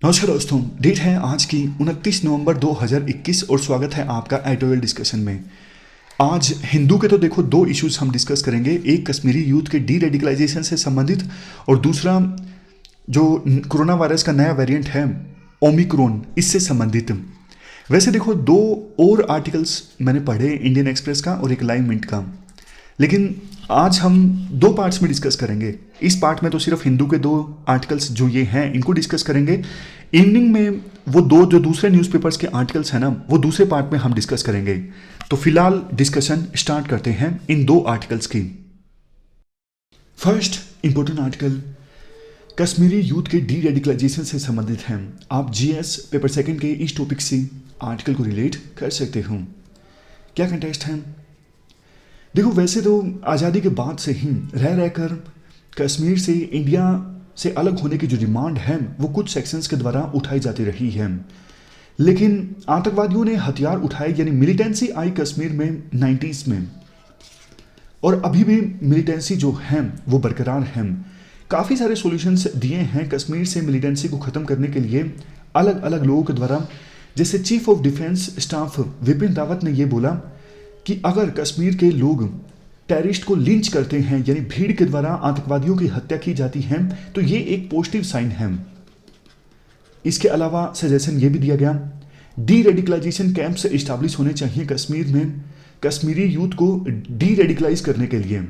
नमस्कार दोस्तों, डेट है आज की 29 नवंबर 2021 और स्वागत है आपका एडिटोरियल डिस्कशन में। आज हिंदू के तो देखो दो इश्यूज हम डिस्कस करेंगे, एक कश्मीरी यूथ के डी रेडिकलाइजेशन से संबंधित और दूसरा जो कोरोना वायरस का नया वेरिएंट है ओमिक्रॉन, इससे संबंधित। वैसे देखो दो और आर्टिकल्स मैंने पढ़े, इंडियन एक्सप्रेस का और एक लाइव मिंट का, लेकिन आज हम दो पार्ट्स में डिस्कस करेंगे। इस पार्ट में तो सिर्फ हिंदू के दो आर्टिकल्स जो ये हैं इनको डिस्कस करेंगे। इवनिंग में वो दो जो दूसरे न्यूज़पेपर्स के आर्टिकल्स हैं ना, वो दूसरे पार्ट में हम डिस्कस करेंगे। तो फिलहाल डिस्कशन स्टार्ट करते हैं इन दो आर्टिकल्स की। First important article Kashmiri youth के डी रेडिकलाइजेशन से संबंधित है। आप जीएस पेपर सेकंड के इस टॉपिक से आर्टिकल को रिलेट कर सकते हो। क्या कंटेक्स्ट है? देखो, वैसे तो आज़ादी के बाद से ही रह रहकर कश्मीर से इंडिया से अलग होने की जो डिमांड है वो कुछ सेक्शंस के द्वारा उठाई जाती रही है, लेकिन आतंकवादियों ने हथियार उठाए, यानी मिलिटेंसी आई कश्मीर में 90s में, और अभी भी मिलिटेंसी जो है वो बरकरार है। काफ़ी सारे सॉल्यूशंस दिए हैं कश्मीर से मिलिटेंसी को ख़त्म करने के लिए अलग अलग लोगों के द्वारा। जैसे chief of defence staff Vipin Rawat ने ये बोला कि अगर कश्मीर के लोग टेररिस्ट को लिंच करते हैं, यानी भीड़ के द्वारा आतंकवादियों की हत्या की जाती है, तो ये एक पॉजिटिव साइन है। इसके अलावा सजेशन ये भी दिया गया डी रेडिकलाइजेशन कैंप्स इस्टेब्लिश होने चाहिए कश्मीर में, कश्मीरी यूथ को डी रेडिकलाइज करने के लिए।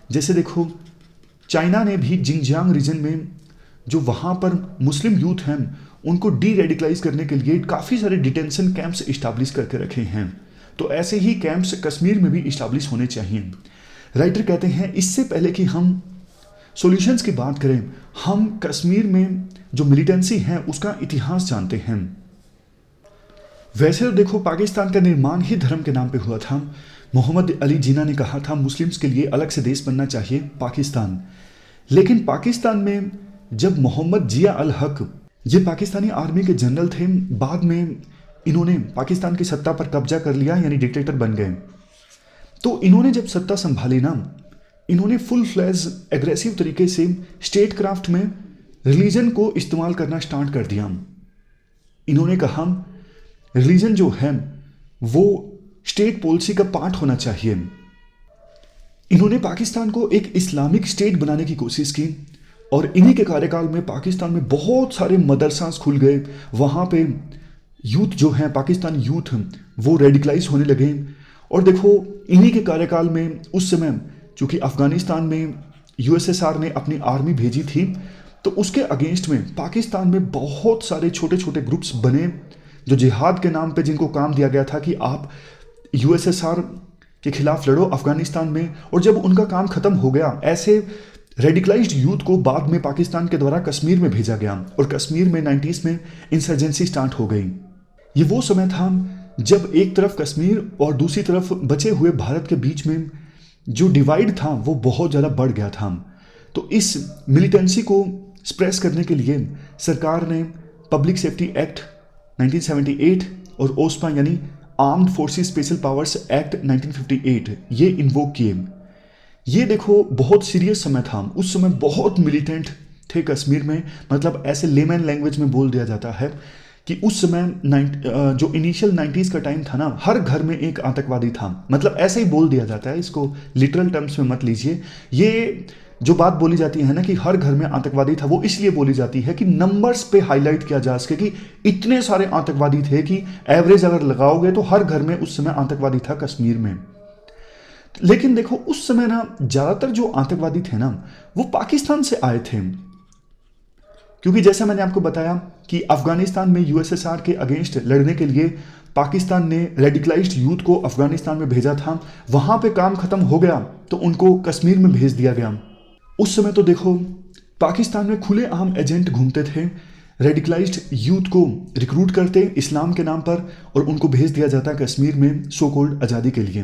जैसे देखो, चाइना ने भी जिंगजियांग रीजन में जो वहाँ पर मुस्लिम यूथ हैं उनको डी रेडिकलाइज करने के लिए काफ़ी सारे डिटेंशन कैंप्स इस्टेब्लिश करके रखे हैं। तो ऐसे ही कैंप्स कश्मीर में भी इस्टेब्लिश होने चाहिए। राइटर कहते हैं इससे पहले कि हम सॉल्यूशंस की बात करें, हम कश्मीर में जो मिलिटेंसी है उसका इतिहास जानते हैं। वैसे तो देखो, पाकिस्तान का निर्माण ही धर्म के नाम पे हुआ था। मोहम्मद अली जिन्ना ने कहा था मुस्लिम्स के लिए अलग से देश बनना चाहिए पाकिस्तान। लेकिन पाकिस्तान में जब मोहम्मद जिया अल हक, ये पाकिस्तानी आर्मी के जनरल थे, बाद में इन्होंने पाकिस्तान की सत्ता पर कब्जा कर लिया, यानी डिक्टेटर बन गए। तो इन्होंने जब सत्ता संभाली ना, इन्होंने फुल फ्लैज एग्रेसिव तरीके से स्टेट क्राफ्ट में रिलीजन को इस्तेमाल करना स्टार्ट कर दिया। इन्होंने कहा रिलीजन जो है वो स्टेट पॉलिसी का पार्ट होना चाहिए। इन्होंने पाकिस्तान को एक इस्लामिक स्टेट बनाने की कोशिश की, और इन्हीं के कार्यकाल में पाकिस्तान में बहुत सारे मदरसास खुल गए। वहाँ पे यूथ जो है, पाकिस्तान यूथ, वो रेडिकलाइज होने लगे। और देखो, इन्हीं के कार्यकाल में उस समय चूंकि अफगानिस्तान में यूएसएसआर ने अपनी आर्मी भेजी थी, तो उसके अगेंस्ट में पाकिस्तान में बहुत सारे छोटे छोटे ग्रुप्स बने जो जिहाद के नाम पे, जिनको काम दिया गया था कि आप यूएसएसआर के खिलाफ लड़ो अफगानिस्तान में। और जब उनका काम खत्म हो गया, ऐसे रेडिकलाइज्ड यूथ को बाद में पाकिस्तान के द्वारा कश्मीर में भेजा गया, और कश्मीर में 90s में इंसर्जेंसी स्टार्ट हो गई। ये वो समय था जब एक तरफ कश्मीर और दूसरी तरफ बचे हुए भारत के बीच में जो डिवाइड था वो बहुत ज़्यादा बढ़ गया था। तो इस मिलिटेंसी को स्प्रेस करने के लिए सरकार ने पब्लिक सेफ्टी एक्ट 1978 और ओस्पा यानी armed forces special powers act 1958 ये इन्वोक किए। ये देखो बहुत सीरियस समय था, उस समय बहुत मिलिटेंट थे कश्मीर में। मतलब ऐसे लेमैन लैंग्वेज में बोल दिया जाता है कि उस समय जो इनिशियल 90s का टाइम था ना, हर घर में एक आतंकवादी था। मतलब ऐसे ही बोल दिया जाता है, इसको लिटरल टर्म्स में मत लीजिए। ये जो बात बोली जाती है ना कि हर घर में आतंकवादी था, वो इसलिए बोली जाती है कि नंबर्स पे हाईलाइट किया जा सके कि इतने सारे आतंकवादी थे कि एवरेज अगर लगाओगे तो हर घर में उस समय आतंकवादी था कश्मीर में। लेकिन देखो, उस समय ना ज़्यादातर जो आतंकवादी थे ना वो पाकिस्तान से आए थे, क्योंकि जैसा मैंने आपको बताया कि अफगानिस्तान में यूएसएसआर के अगेंस्ट लड़ने के लिए पाकिस्तान ने रेडिकलाइज्ड यूथ को अफगानिस्तान में भेजा था। वहाँ पे काम खत्म हो गया तो उनको कश्मीर में भेज दिया गया। उस समय तो देखो, पाकिस्तान में खुले आम एजेंट घूमते थे, रेडिकलाइज्ड यूथ को रिक्रूट करते इस्लाम के नाम पर, और उनको भेज दिया जाता कश्मीर में सो कॉल्ड आज़ादी के लिए।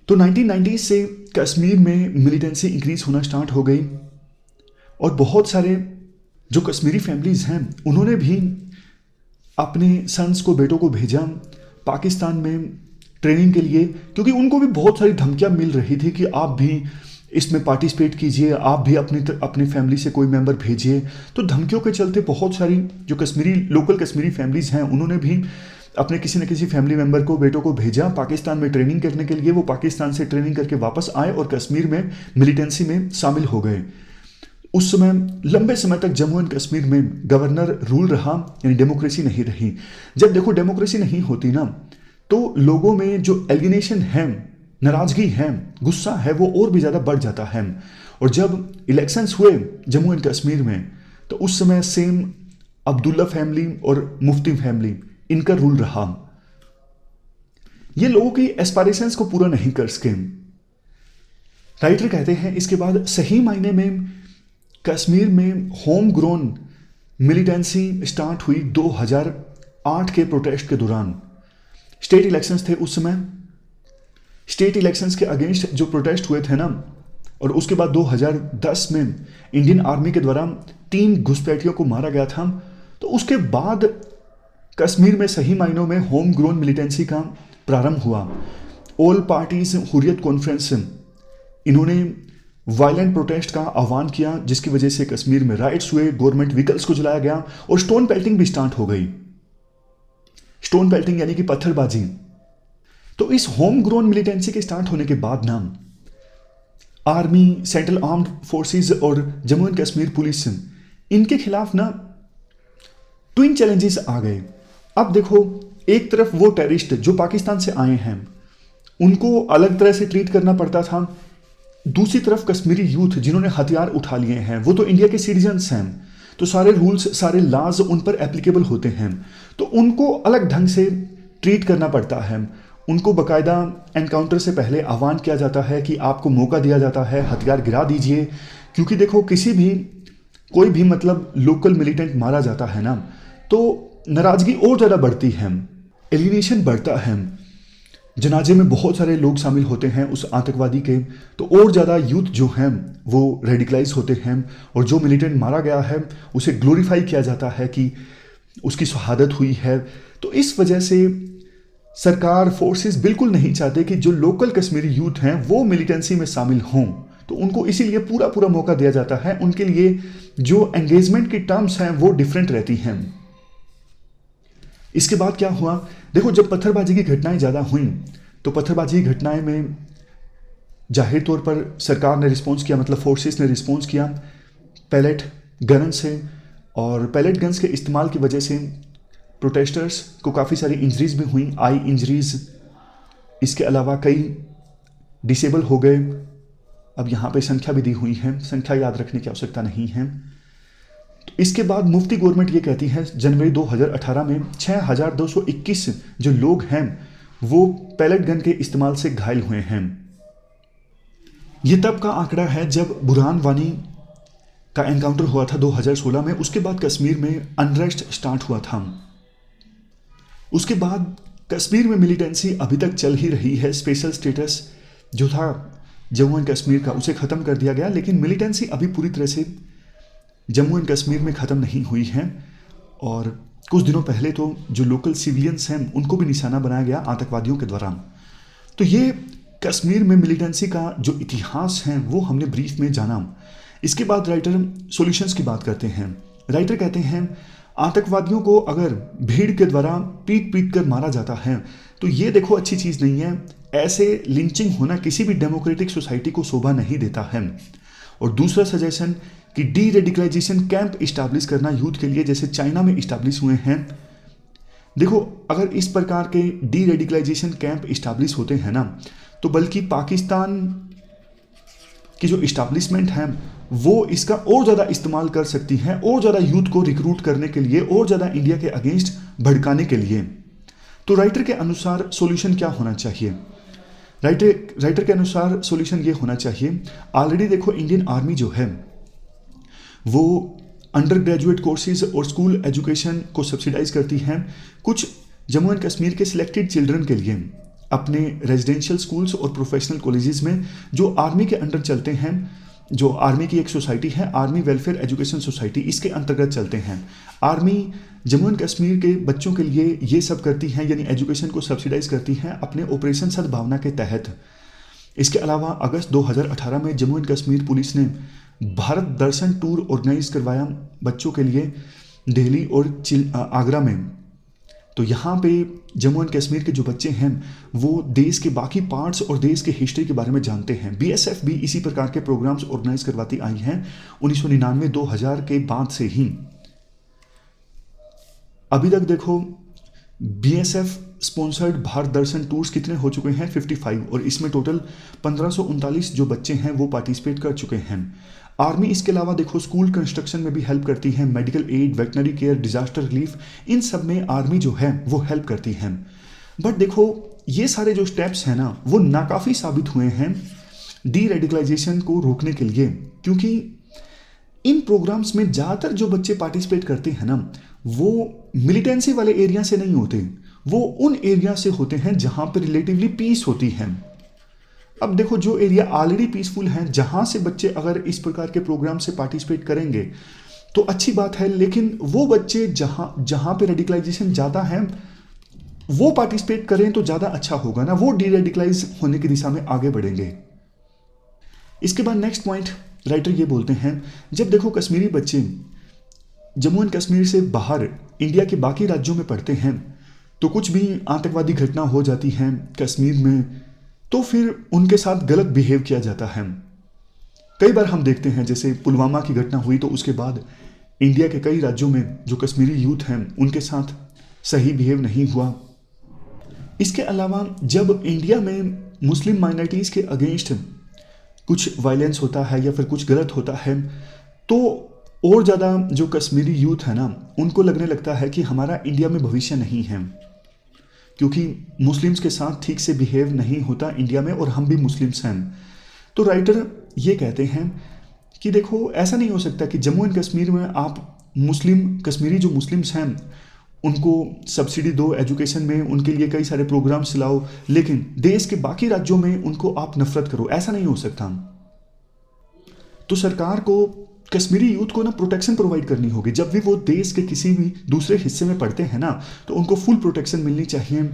तो 1990s से कश्मीर में मिलिटेंसी इंक्रीज होना स्टार्ट हो गई, और बहुत सारे जो कश्मीरी फैमिलीज़ हैं उन्होंने भी अपने सन्स को, बेटों को भेजा पाकिस्तान में ट्रेनिंग के लिए, क्योंकि उनको भी बहुत सारी धमकियां मिल रही थी कि आप भी इसमें पार्टिसिपेट कीजिए, आप भी अपनी फैमिली से कोई मेंबर भेजिए। तो धमकियों के चलते बहुत सारी जो लोकल कश्मीरी फैमिलीज़ हैं उन्होंने भी अपने किसी न किसी फैमिली मेंबर को, बेटों को भेजा पाकिस्तान में ट्रेनिंग करने के लिए। वो पाकिस्तान से ट्रेनिंग करके वापस आए और कश्मीर में मिलिटेंसी में शामिल हो गए। उस समय लंबे समय तक जम्मू एंड कश्मीर में गवर्नर रूल रहा, यानी डेमोक्रेसी नहीं रही। जब देखो डेमोक्रेसी नहीं होती ना, तो लोगों में जो एलिनेशन है, नाराजगी है, गुस्सा है, वो और भी ज़्यादा बढ़ जाता है। और जब इलेक्शंस हुए जम्मू एंड कश्मीर में, तो उस समय सेम अब्दुल्ला फैमिली और मुफ्ती फैमिली, इनका रूल रहा। ये लोगों की एस्पायरेशंस को पूरा नहीं कर सके। राइटर कहते हैं इसके बाद सही मायने में कश्मीर में होम ग्रोन मिलिटेंसी स्टार्ट हुई 2008 के प्रोटेस्ट के दौरान। स्टेट इलेक्शंस थे उस समय। स्टेट इलेक्शंस के अगेंस्ट जो प्रोटेस्ट हुए थे ना, और उसके बाद 2010 में इंडियन आर्मी के द्वारा 3 घुसपैठियों को मारा गया था। तो उसके बाद कश्मीर में सही मायनों में होम ग्रोन मिलिटेंसी का प्रारंभ हुआ। ऑल पार्टीज हुर्रियत कॉन्फ्रेंस, इन्होंने वायलेंट प्रोटेस्ट का आह्वान किया, जिसकी वजह से कश्मीर में राइट्स हुए, गवर्नमेंट व्हीकल्स को जलाया गया और स्टोन पेल्टिंग भी स्टार्ट हो गई। स्टोन पेल्टिंग यानी कि पत्थरबाजी। तो इस होम ग्रोन मिलिटेंसी के स्टार्ट होने के बाद ना आर्मी, सेंट्रल आर्म्ड फोर्सेस और जम्मू एंड कश्मीर पुलिस, इनके खिलाफ ना ट्विन चैलेंजेस आ गए। अब देखो, एक तरफ वो टेररिस्ट जो पाकिस्तान से आए हैं उनको अलग तरह से ट्रीट करना पड़ता था, दूसरी तरफ कश्मीरी यूथ जिन्होंने हथियार उठा लिए हैं वो तो इंडिया के सिटीजन्स हैं, तो सारे रूल्स, सारे लॉज उन पर एप्लीकेबल होते हैं, तो उनको अलग ढंग से ट्रीट करना पड़ता है। उनको बाकायदा एनकाउंटर से पहले आह्वान किया जाता है कि आपको मौका दिया जाता है, हथियार गिरा दीजिए। क्योंकि देखो, कोई भी मतलब लोकल मिलिटेंट मारा जाता है ना, तो नाराजगी और ज़्यादा बढ़ती है, एलिनेशन बढ़ता है। जनाजे में बहुत सारे लोग शामिल होते हैं उस आतंकवादी के, तो और ज़्यादा यूथ जो हैं वो रेडिकलाइज होते हैं, और जो मिलिटेंट मारा गया है उसे ग्लोरीफाई किया जाता है कि उसकी शहादत हुई है। तो इस वजह से सरकार, फोर्सेस बिल्कुल नहीं चाहते कि जो लोकल कश्मीरी यूथ हैं वो मिलिटेंसी में शामिल हों, तो उनको इसीलिए पूरा मौका दिया जाता है। उनके लिए जो एंगेजमेंट की टर्म्स हैं वो डिफरेंट रहती हैं। इसके बाद क्या हुआ, देखो, जब पत्थरबाजी की घटनाएं ज़्यादा हुई तो पत्थरबाजी की घटनाएं में जाहिर तौर पर सरकार ने रिस्पॉन्स किया, मतलब फोर्सेस ने रिस्पॉन्स किया पैलेट गन से, और पैलेट गन्स के इस्तेमाल की वजह से प्रोटेस्टर्स को काफ़ी सारी इंजरीज भी हुई, आई इंजरीज। इसके अलावा कई डिसेबल हो गए। अब यहाँ पे संख्या भी दी हुई है, संख्या याद रखने की आवश्यकता नहीं है। तो इसके बाद मुफ्ती गवर्नमेंट ये कहती है जनवरी 2018 में 6221 जो लोग हैं वो पैलेट गन के इस्तेमाल से घायल हुए हैं। ये तब का आंकड़ा है जब बुरहान वानी का एनकाउंटर हुआ था 2016 में। उसके बाद कश्मीर में अनरेस्ट स्टार्ट हुआ था। उसके बाद कश्मीर में मिलिटेंसी अभी तक चल ही रही है। स्पेशल स्टेटस जो था जम्मू एंड कश्मीर का, उसे ख़त्म कर दिया गया, लेकिन मिलिटेंसी अभी पूरी तरह से जम्मू एंड कश्मीर में ख़त्म नहीं हुई है। और कुछ दिनों पहले तो जो लोकल सिविलियंस हैं उनको भी निशाना बनाया गया आतंकवादियों के द्वारा। तो ये कश्मीर में मिलिटेंसी का जो इतिहास है वो हमने ब्रीफ में जाना। इसके बाद राइटर सॉल्यूशंस की बात करते हैं। राइटर कहते हैं आतंकवादियों को अगर भीड़ के द्वारा पीट कर मारा जाता है तो ये देखो अच्छी चीज़ नहीं है। ऐसे लिंचिंग होना किसी भी डेमोक्रेटिक सोसाइटी को शोभा नहीं देता है। और दूसरा सजेशन कि डी रेडिकलाइजेशन कैंप इस्टेब्लिश करना यूथ के लिए, जैसे चाइना में इस्टेब्लिश हुए हैं। देखो, अगर इस प्रकार के डी रेडिकलाइजेशन कैंप इस्टेब्लिश होते हैं ना, तो बल्कि पाकिस्तान की जो इस्टेब्लिशमेंट है वो इसका और ज़्यादा इस्तेमाल कर सकती है, और ज़्यादा यूथ को रिक्रूट करने के लिए, और ज़्यादा इंडिया के अगेंस्ट भड़काने के लिए। तो राइटर के अनुसार सॉल्यूशन क्या होना चाहिए? राइटर के अनुसार सॉल्यूशन ये होना चाहिए, ऑलरेडी देखो इंडियन आर्मी जो है वो अंडर ग्रेजुएट कोर्सेज और स्कूल एजुकेशन को सब्सिडाइज करती हैं कुछ जम्मू एंड कश्मीर के सिलेक्टेड चिल्ड्रन के लिए अपने रेजिडेंशियल स्कूल्स और प्रोफेशनल कॉलेजेस में, जो आर्मी के अंडर चलते हैं। जो आर्मी की एक सोसाइटी है, आर्मी वेलफेयर एजुकेशन सोसाइटी, इसके अंतर्गत चलते हैं। आर्मी जम्मू एंड कश्मीर के बच्चों के लिए ये सब करती हैं, यानी एजुकेशन को सब्सिडाइज करती हैं अपने ऑपरेशन सद्भावना के तहत। इसके अलावा अगस्त 2018 में जम्मू एंड कश्मीर पुलिस ने भारत दर्शन टूर ऑर्गेनाइज करवाया बच्चों के लिए दिल्ली और आगरा में। तो यहाँ पे जम्मू एंड कश्मीर के जो बच्चे हैं वो देश के बाकी पार्ट्स और देश के हिस्ट्री के बारे में जानते हैं। बीएसएफ भी इसी प्रकार के प्रोग्राम्स ऑर्गेनाइज करवाती आई हैं 1999-2000 के बाद से ही। अभी तक देखो बीएसएफ स्पॉन्सर्ड भारत दर्शन टूर्स कितने हो चुके हैं, 55, और इसमें टोटल 1539 जो बच्चे हैं वो पार्टिसिपेट कर चुके हैं। आर्मी इसके अलावा देखो स्कूल कंस्ट्रक्शन में भी हेल्प करती है, medical aid, veterinary care, disaster relief, इन सब में आर्मी जो है वो हेल्प करती है। बट देखो ये सारे जो स्टेप्स हैं ना वो नाकाफ़ी साबित हुए हैं डी रेडिकलाइजेशन को रोकने के लिए, क्योंकि इन प्रोग्राम्स में ज़्यादातर जो बच्चे पार्टिसिपेट करते हैं ना वो मिलिटेंसी वाले एरिया से नहीं होते, वो उन एरिया से होते हैं जहाँ पर रिलेटिवली पीस होती है। अब देखो जो एरिया ऑलरेडी पीसफुल है, जहाँ से बच्चे अगर इस प्रकार के प्रोग्राम से पार्टिसिपेट करेंगे तो अच्छी बात है, लेकिन वो बच्चे जहाँ पे रेडिकलाइजेशन ज़्यादा है वो पार्टिसिपेट करें तो ज़्यादा अच्छा होगा ना, वो डी रेडिकलाइज होने की दिशा में आगे बढ़ेंगे। इसके बाद नेक्स्ट पॉइंट राइटर ये बोलते हैं, जब देखो कश्मीरी बच्चे जम्मू एंड कश्मीर से बाहर इंडिया के बाकी राज्यों में पढ़ते हैं तो कुछ भी आतंकवादी घटना हो जाती है कश्मीर में तो फिर उनके साथ गलत बिहेव किया जाता है। कई बार हम देखते हैं जैसे पुलवामा की घटना हुई तो उसके बाद इंडिया के कई राज्यों में जो कश्मीरी यूथ हैं उनके साथ सही बिहेव नहीं हुआ। इसके अलावा जब इंडिया में मुस्लिम माइनॉरिटीज़ के अगेंस्ट कुछ वायलेंस होता है या फिर कुछ गलत होता है तो और ज़्यादा जो कश्मीरी यूथ है ना उनको लगने लगता है कि हमारा इंडिया में भविष्य नहीं है, क्योंकि मुस्लिम्स के साथ ठीक से बिहेव नहीं होता इंडिया में और हम भी मुस्लिम्स हैं। तो राइटर ये कहते हैं कि देखो ऐसा नहीं हो सकता कि जम्मू एंड कश्मीर में आप कश्मीरी जो मुस्लिम्स हैं उनको सब्सिडी दो एजुकेशन में, उनके लिए कई सारे प्रोग्राम्स चलाओ, लेकिन देश के बाकी राज्यों में उनको आप नफरत करो, ऐसा नहीं हो सकता। तो सरकार को कश्मीरी यूथ को ना प्रोटेक्शन प्रोवाइड करनी होगी। जब भी वो देश के किसी भी दूसरे हिस्से में पढ़ते हैं ना तो उनको फुल प्रोटेक्शन मिलनी चाहिए,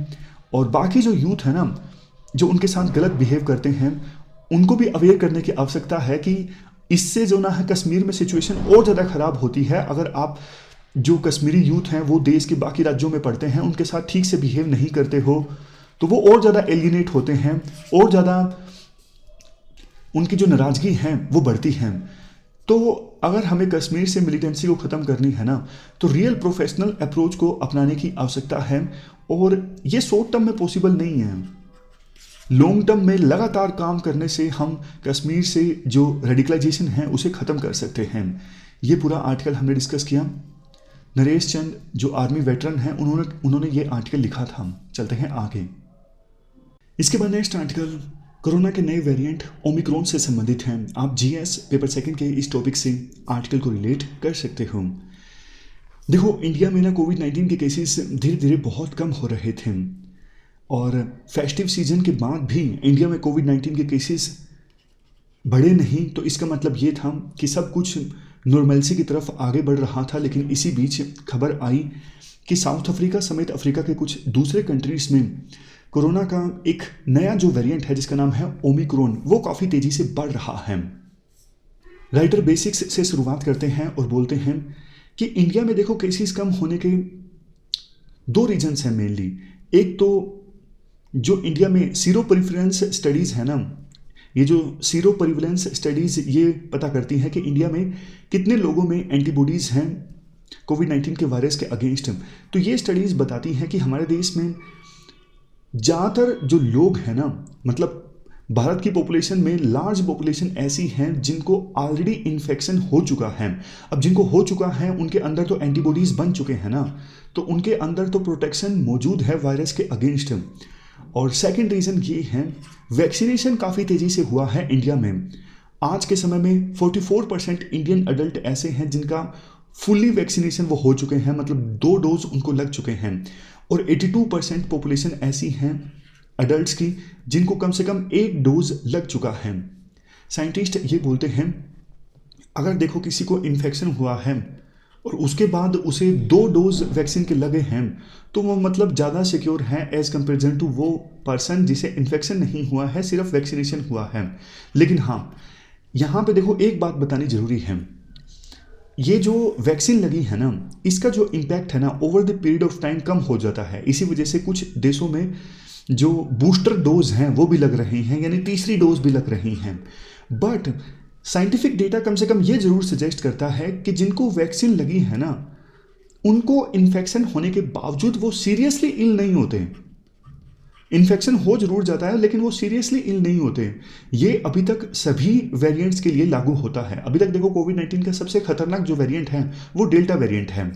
और बाकी जो यूथ है ना जो उनके साथ गलत बिहेव करते हैं उनको भी अवेयर करने की आवश्यकता है कि इससे जो ना है कश्मीर में सिचुएशन और ज़्यादा ख़राब होती है अगर आप जो कश्मीरी यूथ हैं वो देश के बाकी राज्यों में पढ़ते हैं, उनके साथ ठीक से बिहेव नहीं करते हो तो वो और ज़्यादा एलियनेट होते हैं, और ज़्यादा उनकी जो नाराज़गी है वो बढ़ती है। तो अगर हमें कश्मीर से मिलिटेंसी को ख़त्म करनी है ना तो रियल प्रोफेशनल अप्रोच को अपनाने की आवश्यकता है, और ये शॉर्ट टर्म में पॉसिबल नहीं है। लॉन्ग टर्म में लगातार काम करने से हम कश्मीर से जो रेडिकलाइजेशन है उसे ख़त्म कर सकते हैं। ये पूरा आर्टिकल हमने डिस्कस किया। नरेश चंद जो आर्मी वेटरन हैं उन्होंने ये आर्टिकल लिखा था। चलते हैं आगे। इसके बाद नेक्स्ट आर्टिकल कोरोना के नए वेरिएंट ओमिक्रॉन से संबंधित हैं। आप जीएस पेपर सेकंड के इस टॉपिक से आर्टिकल को रिलेट कर सकते हो। देखो इंडिया में ना कोविड-19 के केसेस धीरे धीरे बहुत कम हो रहे थे, और फेस्टिव सीजन के बाद भी इंडिया में कोविड-19 के केसेस बढ़े नहीं, तो इसका मतलब ये था कि सब कुछ नॉर्मलसी की तरफ आगे बढ़ रहा था। लेकिन इसी बीच खबर आई कि साउथ अफ्रीका समेत अफ्रीका के कुछ दूसरे कंट्रीज़ में कोरोना का एक नया जो वेरिएंट है जिसका नाम है ओमिक्रॉन वो काफ़ी तेज़ी से बढ़ रहा है। राइटर बेसिक्स से शुरुआत करते हैं और बोलते हैं कि इंडिया में देखो केसेस कम होने के दो रीजन्स हैं मेनली। एक तो जो इंडिया में सीरो प्रिवलेंस स्टडीज़ है ना, ये जो सीरो प्रिवलेंस स्टडीज़ ये पता करती हैं कि इंडिया में कितने लोगों में एंटीबॉडीज़ हैं कोविड-19 के वायरस के अगेंस्ट। तो ये स्टडीज़ बताती हैं कि हमारे देश में ज़्यादातर जो लोग हैं ना, मतलब भारत की पॉपुलेशन में लार्ज पॉपुलेशन ऐसी हैं जिनको ऑलरेडी इन्फेक्शन हो चुका है। अब जिनको हो चुका है उनके अंदर तो एंटीबॉडीज़ बन चुके हैं ना, तो उनके अंदर तो प्रोटेक्शन मौजूद है वायरस के अगेंस्ट। और सेकंड रीज़न ये है वैक्सीनेशन काफ़ी तेज़ी से हुआ है इंडिया में। आज के समय में 44% इंडियन अडल्ट ऐसे हैं जिनका फुल्ली वैक्सीनेशन वो हो चुके हैं, मतलब 2 डोज उनको लग चुके हैं, और 82% पॉपुलेशन ऐसी हैं अडल्ट्स की जिनको कम से कम 1 डोज लग चुका है। साइंटिस्ट ये बोलते हैं अगर देखो किसी को इन्फेक्शन हुआ है और उसके बाद उसे 2 डोज वैक्सीन के लगे हैं, तो वो मतलब ज़्यादा सिक्योर है एज कंपेरिजन टू वो पर्सन जिसे इन्फेक्शन नहीं हुआ है, सिर्फ वैक्सीनेशन हुआ है। लेकिन हाँ, यहाँ पे देखो एक बात बतानी ज़रूरी है, ये जो वैक्सीन लगी है ना, इसका जो इम्पैक्ट है ना over the period of time कम हो जाता है। इसी वजह से कुछ देशों में जो बूस्टर डोज हैं वो भी लग रही हैं, यानी तीसरी डोज भी लग रही हैं। बट साइंटिफिक डेटा कम से कम ये ज़रूर सजेस्ट करता है कि जिनको वैक्सीन लगी है ना, उनको इन्फेक्शन होने के बावजूद वो सीरियसली इल नहीं होते। इन्फेक्शन हो जरूर जाता है लेकिन वो सीरियसली इल नहीं होते। ये अभी तक सभी वेरिएंट्स के लिए लागू होता है। अभी तक देखो कोविड-19 का सबसे खतरनाक जो वेरिएंट है वो डेल्टा वेरिएंट है,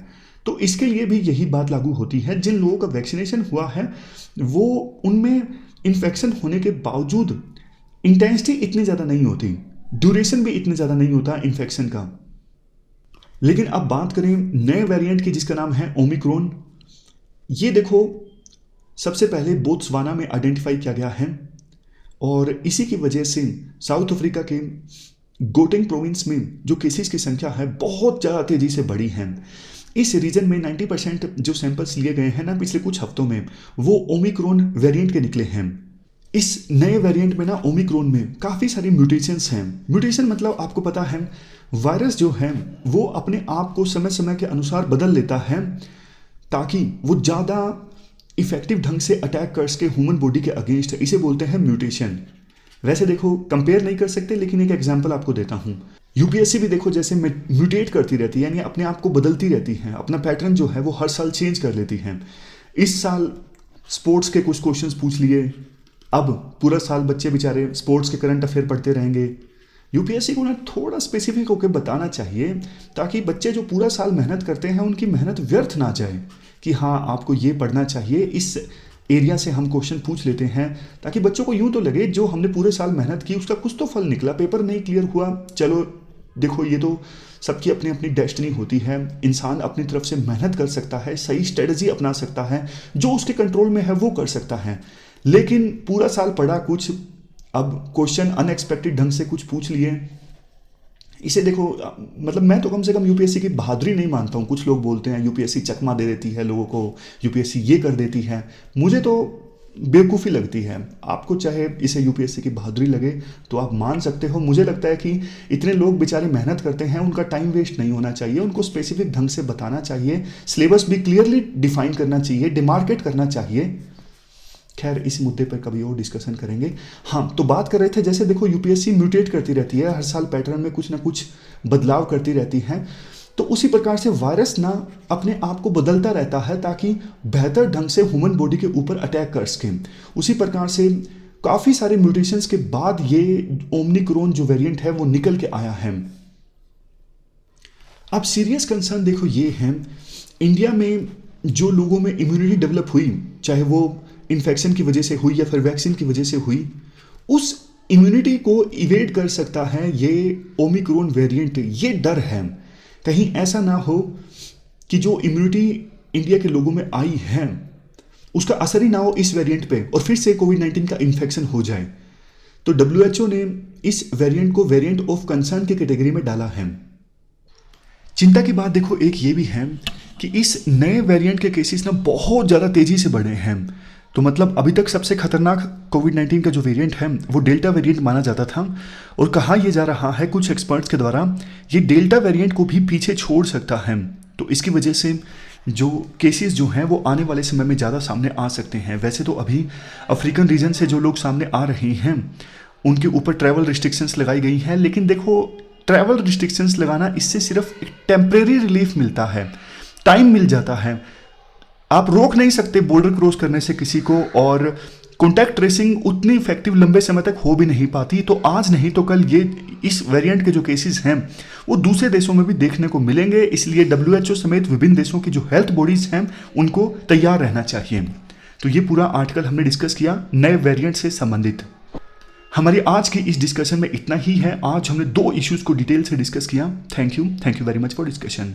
तो इसके लिए भी यही बात लागू होती है। जिन लोगों का वैक्सीनेशन हुआ है वो उनमें इन्फेक्शन होने के बावजूद इंटेंसिटी इतनी ज़्यादा नहीं होती, ड्यूरेशन भी इतने ज़्यादा नहीं होता इन्फेक्शन का। लेकिन अब बात करें नए वेरिएंट की जिसका नाम है ओमिक्रॉन। ये देखो सबसे पहले बोत्सवाना में आइडेंटिफाई किया गया है और इसी की वजह से साउथ अफ्रीका के गोटेंग प्रोविंस में जो केसेस की संख्या है बहुत ज़्यादा तेज़ी से बढ़ी है। इस रीजन में 90% जो सैंपल्स लिए गए हैं ना पिछले कुछ हफ्तों में, वो ओमिक्रॉन वेरिएंट के निकले हैं। इस नए वेरिएंट में ना ओमिक्रॉन में काफ़ी सारी म्यूटेशंस हैं। म्यूटेशन मतलब आपको पता है वायरस जो है वो अपने आप को समय समय के अनुसार बदल लेता है ताकि वो ज़्यादा इफेक्टिव ढंग से अटैक कर सके ह्यूमन बॉडी के अगेंस्ट। इसे बोलते हैं म्यूटेशन। वैसे देखो कंपेयर नहीं कर सकते लेकिन एक एग्जांपल आपको देता हूँ। यूपीएससी भी देखो जैसे म्यूटेट करती रहती है, यानी अपने आप को बदलती रहती है, अपना पैटर्न जो है वो हर साल चेंज कर लेती है। इस साल स्पोर्ट्स के कुछ क्वेश्चंस पूछ लिए, अब पूरा साल बच्चे बेचारे स्पोर्ट्स के करंट अफेयर पढ़ते रहेंगे। यूपीएससी को ना थोड़ा स्पेसिफिक होकर बताना चाहिए ताकि बच्चे जो पूरा साल मेहनत करते हैं उनकी मेहनत व्यर्थ ना जाए, कि हाँ आपको ये पढ़ना चाहिए, इस एरिया से हम क्वेश्चन पूछ लेते हैं, ताकि बच्चों को यूं तो लगे जो हमने पूरे साल मेहनत की उसका कुछ तो फल निकला। पेपर नहीं क्लियर हुआ, चलो देखो ये तो सबकी अपनी अपनी डेस्टिनी होती है। इंसान अपनी तरफ से मेहनत कर सकता है, सही स्ट्रेटजी अपना सकता है, जो उसके कंट्रोल में है वो कर सकता है। लेकिन पूरा साल पढ़ा कुछ, अब क्वेश्चन अनएक्सपेक्टेड ढंग से कुछ पूछ लिए, इसे देखो मतलब मैं तो कम से कम यूपीएससी की बहादुरी नहीं मानता हूँ। कुछ लोग बोलते हैं यूपीएससी चकमा दे देती है लोगों को, यूपीएससी ये कर देती है, मुझे तो बेवकूफ़ी लगती है। आपको चाहे इसे यूपीएससी की बहादुरी लगे तो आप मान सकते हो। मुझे लगता है कि इतने लोग बेचारे मेहनत करते हैं, उनका टाइम वेस्ट नहीं होना चाहिए, उनको स्पेसिफिक ढंग से बताना चाहिए, सिलेबस भी क्लियरली डिफाइन करना चाहिए, डिमार्केट करना चाहिए। खैर इस मुद्दे पर कभी और डिस्कशन करेंगे। हाँ, तो बात कर रहे थे जैसे देखो यूपीएससी म्यूटेट करती रहती है, हर साल पैटर्न में कुछ ना कुछ बदलाव करती रहती है, तो उसी प्रकार से वायरस ना अपने आप को बदलता रहता है ताकि बेहतर ढंग से ह्यूमन बॉडी के ऊपर अटैक कर सके। उसी प्रकार से काफ़ी सारे म्यूटेशंस के बाद ये ओमिक्रॉन जो वेरिएंट है वो निकल के आया है। अब सीरियस कंसर्न देखो ये है, इंडिया में जो लोगों में इम्यूनिटी डेवलप हुई, चाहे वो इन्फेक्शन की वजह से हुई या फिर वैक्सीन की वजह से हुई, उस इम्यूनिटी को इवेड कर सकता है ये ओमिक्रॉन वेरिएंट। ये डर है कहीं ऐसा ना हो कि जो इम्यूनिटी इंडिया के लोगों में आई है उसका असर ही ना हो इस वेरिएंट पे और फिर से कोविड-19 का इन्फेक्शन हो जाए। तो WHO ने इस वेरिएंट को वेरिएंट ऑफ कंसर्न की कैटेगरी में डाला है। चिंता की बात देखो एक ये भी है कि इस नए वेरिएंट के केसेस ना बहुत ज़्यादा तेज़ी से बढ़े हैं। तो मतलब अभी तक सबसे खतरनाक कोविड-19 का जो वेरिएंट है वो डेल्टा वेरिएंट माना जाता था, और कहा यह जा रहा है कुछ एक्सपर्ट्स के द्वारा ये डेल्टा वेरिएंट को भी पीछे छोड़ सकता है। तो इसकी वजह से जो केसेस जो हैं वो आने वाले समय में ज़्यादा सामने आ सकते हैं। वैसे तो अभी अफ्रीकन रीजन से जो लोग सामने आ रहे हैं उनके ऊपर ट्रैवल रिस्ट्रिक्शंस लगाई गई हैं, लेकिन देखो ट्रैवल रिस्ट्रिक्शंस लगाना इससे सिर्फ एक टेम्परेरी रिलीफ मिलता है, टाइम मिल जाता है। आप रोक नहीं सकते बॉर्डर क्रॉस करने से किसी को, और कॉन्टैक्ट ट्रेसिंग उतनी इफेक्टिव लंबे समय तक हो भी नहीं पाती। तो आज नहीं तो कल ये इस वेरिएंट के जो केसेस हैं वो दूसरे देशों में भी देखने को मिलेंगे। इसलिए WHO समेत विभिन्न देशों की जो हेल्थ बॉडीज हैं उनको तैयार रहना चाहिए। तो ये पूरा आर्टिकल हमने डिस्कस किया नए वेरिएंट से संबंधित। हमारी आज की इस डिस्कशन में इतना ही है। आज हमने 2 इश्यूज को डिटेल से डिस्कस किया। Thank you very much for discussion.